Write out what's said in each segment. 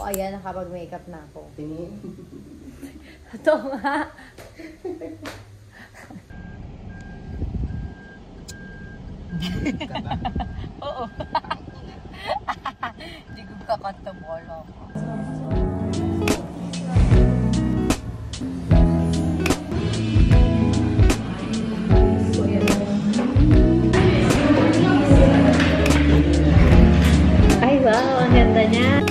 ayan, nakapag-makeup na ako. Tingin. Ito nga. Oo. Hindi ko kakanta mo ako. Ay, wow. Ang ganda niya.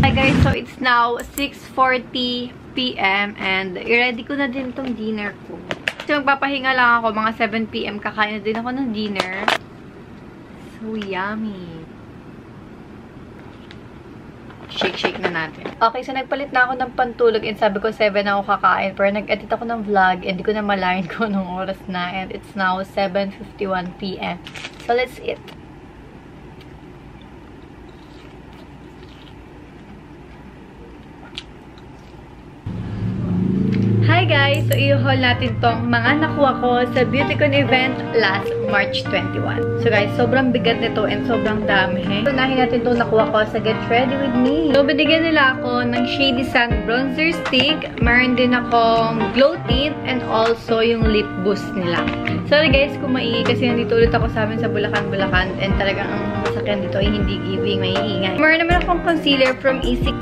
Hi guys, so it's now 6:40 PM and i-ready ko na din tong dinner ko. So magpapahinga lang ako, mga 7 PM kakain na din ako ng dinner. So yummy. Shake na natin. Okay, so nagpalit na ako ng pantulog and sabi ko 7 ako kakain pero nag-edit ako ng vlog and di ko na malayan ko nung oras na and it's now 7:51 PM. So let's eat. Hi guys! So, i-haul natin tong mga nakuha ko sa Beautycon event last March 21. So guys, sobrang bigat nito and sobrang dami. So, unahin natin itong nakuha ko sa Get Ready With Me. So, binigyan nila ako ng Shady Sun Bronzer Stick. Meron din akong Glow Tint and also yung Lip Boost nila. Sorry guys kung maingay kasi nandito ulit ako sa amin sa Bulacan and talagang ang masakyan dito ay hindi giving, maiingay. Meron naman akong concealer from Easy.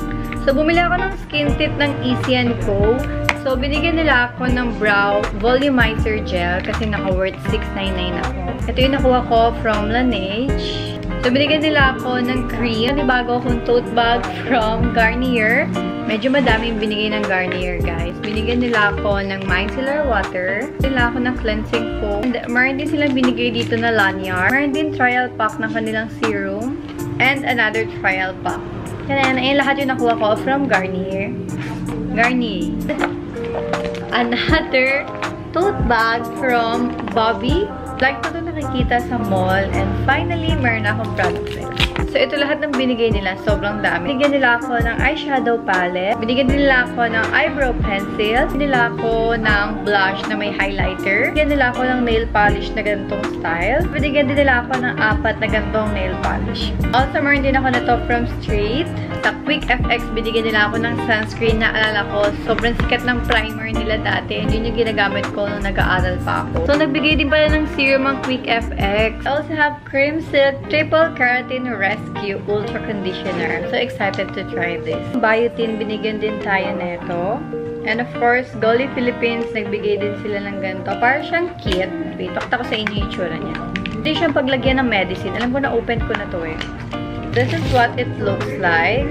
So, bumili ako ng skin tint ng Easy & Co. So, binigyan nila ako ng brow volumizer gel kasi naka-worth $6.99 ako. Ito yung nakuha ko from Laneige. So, binigyan nila ako ng cream. Bago akong tote bag from Garnier. Medyo madaming binigay ng Garnier, guys. Binigyan nila ako ng micellar water. Binigyan nila ako ng cleansing foam. And meron din silang binigay dito na lanyard. Meron din trial pack ng kanilang serum. And another trial pack. Kaya yan, lahat yung nakuha ko from Garnier. Another tote bag from Bobby. Like ko ito nakikita sa mall. And finally, meron akong product set. So, ito lahat ng binigay nila. Sobrang dami. Binigyan nila ako ng eyeshadow palette. Binigyan nila ako ng eyebrow pencil. Binigyan nila ako ng blush na may highlighter. Binigyan nila ako ng nail polish na ganitong style. Binigyan din nila ako ng 4 na ganitong nail polish. Also, meron din ako na to from Straight. Sa Quick FX, binigyan nila ako ng sunscreen na alala ko. Sobrang sikat ng primer nila dati. And yun yung ginagamit ko nung nag-aaral pa ako. So, nagbigay din pala ng serum ang Quick FX. I also have Cream Silk Triple Keratin Rescue Ultra Conditioner. I'm so excited to try this. Biotin, binigyan din tayo neto. And of course, Golly Philippines, nagbigay din sila ng ganito. Para siyang kit. Wait, pakita ko sa inyo yung itsura niya. Hindi siyang paglagyan ng medicine. Alam ko na open ko na to eh. This is what it looks like.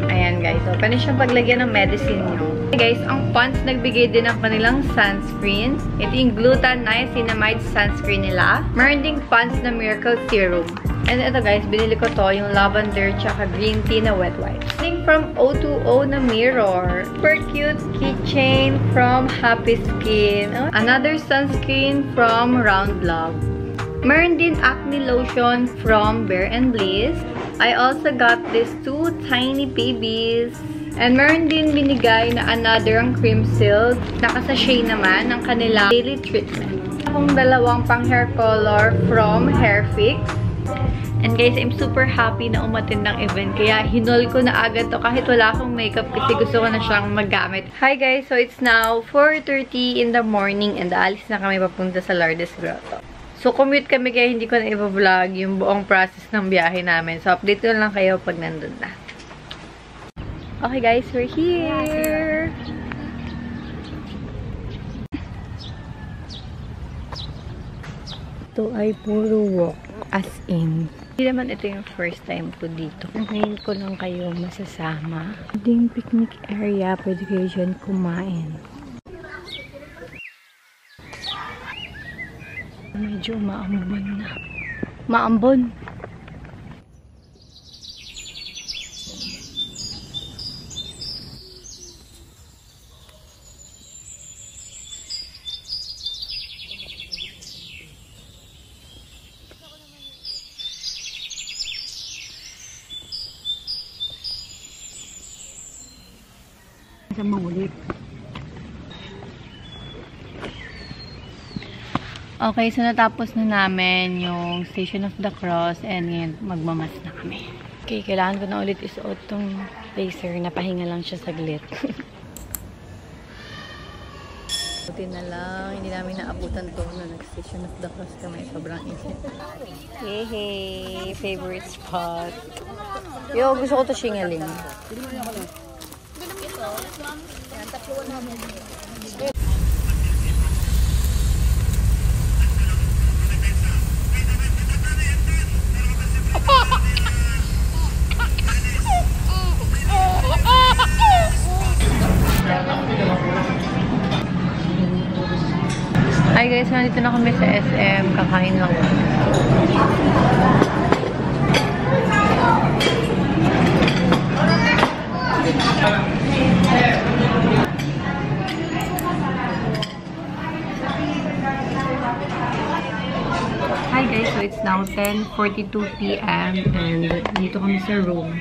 Ayan guys, open na siyang paglagyan ng medicine nyo. Okay guys, ang Pond's nagbigay din ng kanilang sunscreen. Ito yung Glutan Niacinamide sunscreen nila. Meron ding Pond's na Miracle Serum. And ito guys, binili ko to, yung lavender tsaka green tea na wet wipes. Thing from O2O na mirror. Super cute keychain from Happy Skin. Another sunscreen from Round Love. Meron din acne lotion from Bare and Bliss. I also got these 2 tiny babies. And meron din binigay na another ang Cream Silk. Nakasashay naman ng kanila daily treatment. Akong dalawang pang hair color from Hairfix. And guys, I'm super happy na umattend ng event. Kaya hinol ko na agad to kahit wala akong makeup kasi gusto ko na siyang magamit. Hi guys! So it's now 4:30 in the morning and alis na kami papunta sa Lourdes Grotto. So commute kami kaya hindi ko na i-vlog yung buong process ng biyahe namin. So update ko lang kayo pag nandun na. Okay guys, we're here! Ito ay puro walk. As in, hindi naman ito yung first time ko dito. Ngayon ko lang kayo masasama. Ding picnic area, pwede kayo dyan kumain. Medyo maambon na. Maambon! siya mangulit. Okay, so natapos na namin yung Station of the Cross and ngayon magmamas na kami. Okay, kailangan ko na ulit isuot tong laser. Napahinga lang siya saglit. Buti na lang, hindi namin naabutan to na nag-Station of the Cross kami. Sobrang init. Hey, favorite spot. Yo, gusto ko to shingaling. Hi guys, nandito na kami sa SM. Kakain lang. Hi guys, so it's now 10:42 PM and dito kami sa room.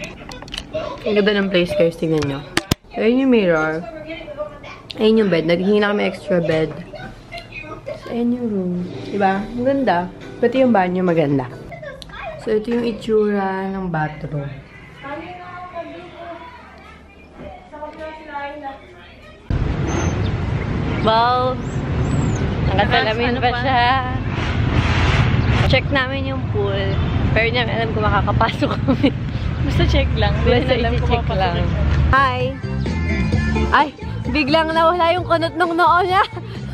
Ang ganda ng place guys, tingnan nyo. Ayun yung mirror. Ayun yung bed. Naghihingi na kami extra bed. So, ayun yung room. Diba? Ang ganda. Pati yung banyo maganda. So, ito yung itsura ng bathroom. Balls! Nakasalamin pa siya. Check namin yung pool. Pero hindi namin alam kung makakapasok kami. Basta check lang. Basta i-check lang. Hi! Ay! Biglang nawala yung kunot ng noo niya.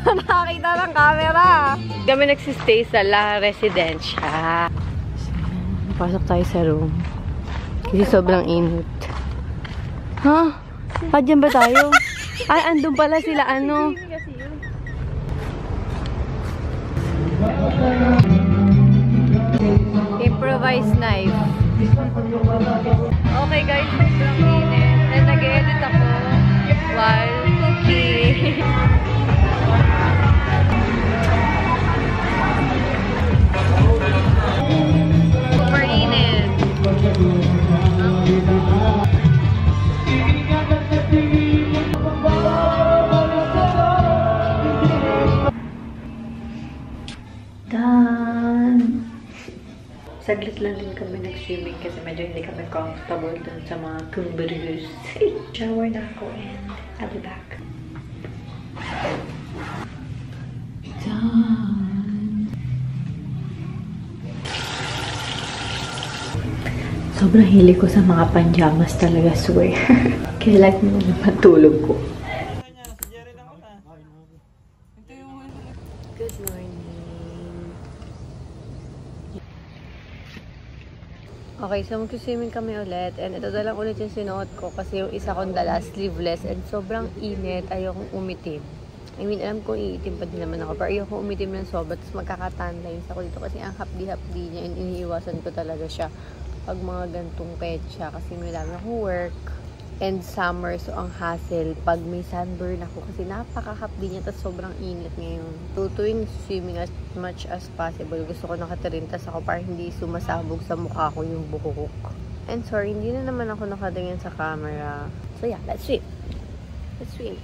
Nakakita ng camera. Kami nagsistay sa La Residencia. Pasok tayo sa room. Kasi sobrang init. Ha? Huh? Diyan ba tayo? Ay, andun pala sila, ano? Improvised knife. Okay guys, sobrang init. And nag-edit ako while cooking. Super init. Done! Saglit lang din kami nag-swimming kasi medyo hindi kami comfortable dun sa mga kumburus. Shower na ako and I'll be back. Done! Sobrang hilig ko sa mga pajamas talaga, swear. Kaya like mo na matulog ko. Good morning. Okay, so mag-swimming kami ulit and ito na lang ulit yung sinuot ko kasi yung isa kong dala sleeveless and sobrang init, ayokong umitim. I mean, alam kong iitim pa din naman ako pero ayokong umitim ng sobra tapos magkakatanlines ako dito kasi ang hapdi-hapdi niya and iniiwasan ko talaga siya pag mga gantong petsa kasi may dami akong work and summer so ang hassle pag may sunburn ako kasi napakahapdi niya tapos sobrang init ngayon. Tutuwing swimming as much as possible gusto ko nakatirintas ako para hindi sumasabog sa mukha ko yung buhok. And sorry, hindi na naman ako nakatingin sa camera. So yeah, let's swim. Let's swim.